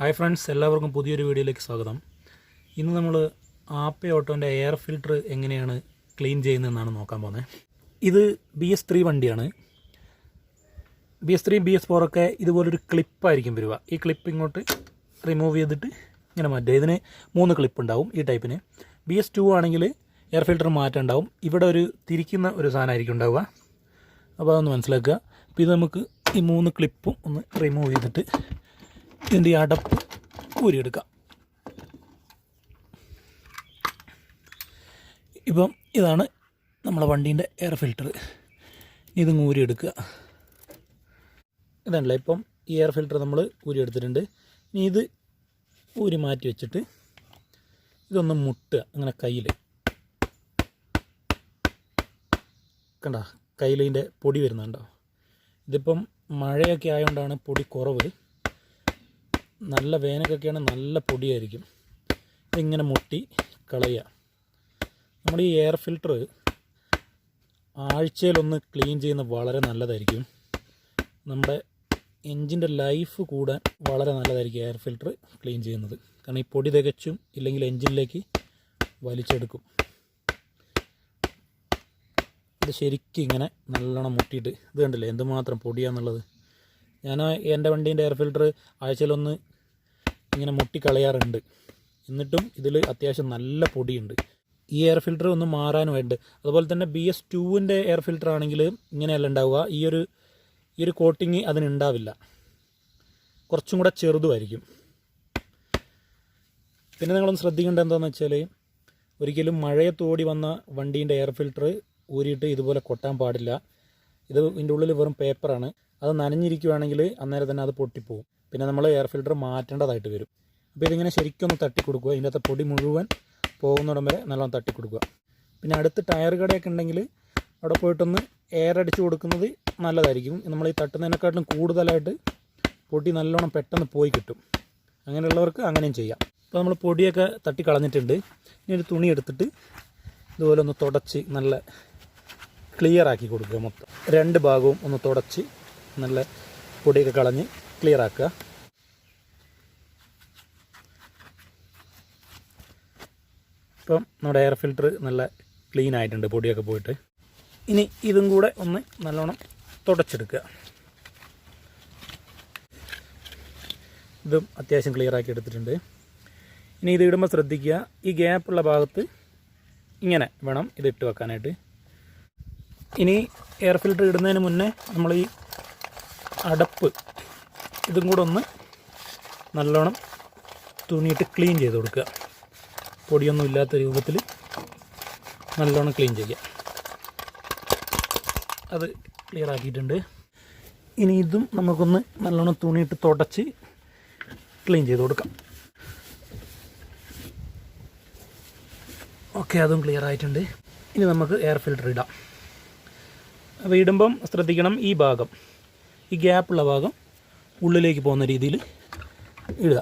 Hi friends, എല്ലാവർക്കും പുതിയൊരു വീഡിയോയിലേക്ക് സ്വാഗതം. ഇന്ന് നമ്മൾ ആപ്പ ഓട്ടോൻ്റെ എയർ ഫിൽട്ടർ എങ്ങനെയാണ് ക്ലീൻ ചെയ്യുന്നതെന്നാണ് നോക്കാൻ പോകുന്നത്. ഇത് BS3 വണ്ടിയാണ്. BS3 BS4 ഒക്കെ ഇതുപോലൊരു ക്ലിപ്പായിരിക്കും വരിക. ഈ ക്ലിപ്പ് ഇങ്ങോട്ട് റിമൂവ് ചെയ്തിട്ട് ഇങ്ങനെ മാറ്റുക. ഇതിന് 3 ക്ലിപ്പ് ഉണ്ടാവും ഈ ടൈപ്പിന്. BS2 ആണെങ്കിൽ എയർ ഫിൽട്ടർ മാറ്റമുണ്ടാവും. ഇവിടെ ഒരു തിരിക്കുന്ന ഒരു സാധനമായിരിക്കും ഉണ്ടാവുക. അപ്പോൾ അതൊന്ന് മനസ്സിലാക്കുക. അപ്പോൾ ഇത് നമുക്ക് ഈ 3 ക്ലിപ്പും ഒന്ന് റിമൂവ് ചെയ്തിട്ട് ഇതിൻ്റെ ഈ അടപ്പ് ഊരിയെടുക്കാം. ഇപ്പം ഇതാണ് നമ്മളെ വണ്ടീൻ്റെ എയർ ഫിൽട്ടർ. ഇതും ഊരിയെടുക്കുക. ഇതാണല്ലോ ഇപ്പം ഈ എയർ ഫിൽട്ടർ നമ്മൾ ഊരിയെടുത്തിട്ടുണ്ട്. ഇനി ഇത് ഊരി മാറ്റി വെച്ചിട്ട് ഇതൊന്ന് മുട്ടുക. അങ്ങനെ കയ്യിൽ കണ്ട, കയ്യിൽ ഇതിൻ്റെ പൊടി വരുന്നുണ്ടോ? ഇതിപ്പം മഴയൊക്കെ ആയതുകൊണ്ടാണ് പൊടി കുറവ്. നല്ല വേനൽക്കൊക്കെയാണ് നല്ല പൊടിയായിരിക്കും. ഇതിങ്ങനെ മുട്ടി കളയുക. നമ്മൾ ഈ എയർ ഫിൽട്ടർ ആഴ്ചയിലൊന്ന് ക്ലീൻ ചെയ്യുന്നത് വളരെ നല്ലതായിരിക്കും. നമ്മുടെ എൻജിൻ്റെ ലൈഫ് കൂടാൻ വളരെ നല്ലതായിരിക്കും എയർ ഫിൽട്ടർ ക്ലീൻ ചെയ്യുന്നത്. കാരണം ഈ പൊടി തികച്ചും ഇല്ലെങ്കിൽ എൻജിനിലേക്ക് വലിച്ചെടുക്കും. ഇത് ശരിക്കും ഇങ്ങനെ നല്ലോണം മുട്ടിയിട്ട് ഇത് കണ്ടില്ലേ എന്തുമാത്രം പൊടിയാന്നുള്ളത്. ഞാൻ എൻ്റെ വണ്ടീൻ്റെ എയർ ഫിൽട്ടർ ആഴ്ചയിലൊന്ന് ഇങ്ങനെ മുട്ടിക്കളയാറുണ്ട്. എന്നിട്ടും ഇതിൽ അത്യാവശ്യം നല്ല പൊടിയുണ്ട്. ഈ എയർ ഫിൽട്ടർ ഒന്ന് മാറാനുമായിട്ട്. അതുപോലെ തന്നെ BS2ൻ്റെ എയർ ഫിൽട്ടർ ആണെങ്കിൽ ഇങ്ങനെയല്ല ഉണ്ടാവുക. ഈ ഒരു കോട്ടിങ് അതിനുണ്ടാവില്ല. കുറച്ചും കൂടെ ചെറുതുമായിരിക്കും. പിന്നെ നിങ്ങളൊന്ന് ശ്രദ്ധിക്കേണ്ടത് എന്താണെന്ന് വെച്ചാൽ, ഒരിക്കലും മഴയത്തോടി വന്ന വണ്ടീൻ്റെ എയർ ഫിൽട്ടർ ഊരിയിട്ട് ഇതുപോലെ കൊട്ടാൻ പാടില്ല. ഇതിൻ്റെ ഉള്ളിൽ വെറും പേപ്പറാണ്. അത് നനഞ്ഞിരിക്കുകയാണെങ്കിൽ അന്നേരം തന്നെ അത് പൊട്ടിപ്പോവും. പിന്നെ നമ്മൾ എയർ ഫിൽട്ടർ മാറ്റേണ്ടതായിട്ട് വരും. അപ്പോൾ ഇതിങ്ങനെ ശരിക്കൊന്ന് തട്ടിക്കൊടുക്കുക. ഇതിൻ്റെ അകത്ത് പൊടി മുഴുവൻ പോകുന്നിടം വരെ നല്ലോണം തട്ടിക്കൊടുക്കുക. പിന്നെ അടുത്ത് ടയർ കടയൊക്കെ ഉണ്ടെങ്കിൽ അവിടെ പോയിട്ടൊന്ന് എയർ അടിച്ചു കൊടുക്കുന്നത് നല്ലതായിരിക്കും. നമ്മൾ ഈ തട്ടുന്നതിനെക്കാട്ടിലും കൂടുതലായിട്ട് പൊടി നല്ലോണം പെട്ടെന്ന് പോയി കിട്ടും. അങ്ങനെയുള്ളവർക്ക് അങ്ങനെയും ചെയ്യാം. അപ്പോൾ നമ്മൾ പൊടിയൊക്കെ തട്ടി കളഞ്ഞിട്ടുണ്ട്. ഇനി ഒരു തുണി എടുത്തിട്ട് ഇതുപോലെ ഒന്ന് തുടച്ച് നല്ല ക്ലിയർ ആക്കി കൊടുക്കുക. മൊത്തം 2 ഭാഗവും ഒന്ന് തുടച്ച് നല്ല പൊടിയൊക്കെ കളഞ്ഞ് ക്ലിയർ ആക്കുക. ഇപ്പം നമ്മുടെ എയർ ഫിൽട്ടർ നല്ല ക്ലീൻ ആയിട്ടുണ്ട്, പൊടിയൊക്കെ പോയിട്ട്. ഇനി ഇതും കൂടെ ഒന്ന് നല്ലോണം തുടച്ചെടുക്കുക. ഇതും അത്യാവശ്യം ക്ലിയർ ആക്കി എടുത്തിട്ടുണ്ട്. ഇനി ഇത് ഇടുമ്പോൾ ശ്രദ്ധിക്കുക, ഈ ഗ്യാപ്പുള്ള ഭാഗത്ത് ഇങ്ങനെ വേണം ഇത് ഇട്ട് വെക്കാനായിട്ട്. ഇനി എയർ ഫിൽട്ടർ ഇടുന്നതിന് മുന്നേ നമ്മൾ ഈ അടപ്പ് ഇതും കൂടെ ഒന്ന് നല്ലോണം തുണിയിട്ട് ക്ലീൻ ചെയ്ത് കൊടുക്കുക. പൊടിയൊന്നും ഇല്ലാത്ത രൂപത്തിൽ നല്ലോണം ക്ലീൻ ചെയ്യുക. അത് ക്ലിയർ ആക്കിയിട്ടുണ്ട്. ഇനി ഇതും നമുക്കൊന്ന് നല്ലോണം തുണിയിട്ട് തുടച്ച് ക്ലീൻ ചെയ്ത് കൊടുക്കാം. ഓക്കെ, അതും ക്ലിയർ ആയിട്ടുണ്ട്. ഇനി നമുക്ക് എയർ ഫിൽട്ടർ ഇടാം. അപ്പോൾ ഇടുമ്പം ശ്രദ്ധിക്കണം, ഈ ഭാഗം, ഈ ഗ്യാപ്പുള്ള ഭാഗം ഉള്ളിലേക്ക് പോകുന്ന രീതിയിൽ ഇടുക.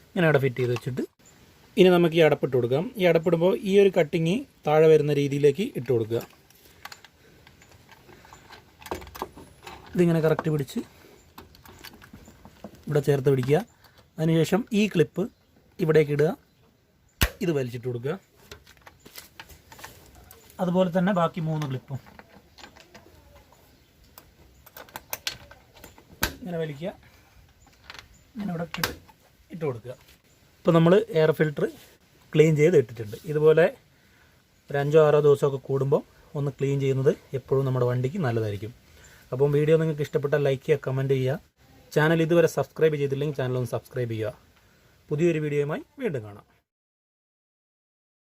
ഇങ്ങനെ അവിടെ ഫിറ്റ് ചെയ്ത് വെച്ചിട്ട് ഇനി നമുക്ക് ഈ അടപ്പിട്ട് കൊടുക്കാം. ഈ അടപ്പിടുമ്പോൾ ഈ ഒരു കട്ടിങ് താഴെ വരുന്ന രീതിയിലേക്ക് ഇട്ട് കൊടുക്കുക. ഇതിങ്ങനെ കറക്റ്റ് പിടിച്ച് ഇവിടെ ചേർത്ത് പിടിക്കുക. അതിനുശേഷം ഈ ക്ലിപ്പ് ഇവിടേക്ക് ഇടുക. ഇത് വലിച്ചിട്ട് കൊടുക്കുക. അതുപോലെ തന്നെ ബാക്കി 3 ക്ലിപ്പും ഇങ്ങനെ വലിക്കുക. ഇങ്ങനെ ഇവിടെ ഇട്ട് കൊടുക്കുക. ഇപ്പോൾ നമ്മൾ എയർ ഫിൽട്ടർ ക്ലീൻ ചെയ്ത് ഇട്ടിട്ടുണ്ട്. ഇതുപോലെ ഒരു 5-6 ദിവസമൊക്കെ കൂടുമ്പോൾ ഒന്ന് ക്ലീൻ ചെയ്യുന്നത് എപ്പോഴും നമ്മുടെ വണ്ടിക്ക് നല്ലതായിരിക്കും. അപ്പം വീഡിയോ നിങ്ങൾക്ക് ഇഷ്ടപ്പെട്ടാൽ ലൈക്ക് ചെയ്യുക, കമൻറ്റ് ചെയ്യുക. ചാനൽ ഇതുവരെ സബ്സ്ക്രൈബ് ചെയ്തില്ലെങ്കിൽ ചാനൽ ഒന്ന് സബ്സ്ക്രൈബ് ചെയ്യുക. പുതിയൊരു വീഡിയോയുമായി വീണ്ടും കാണാം.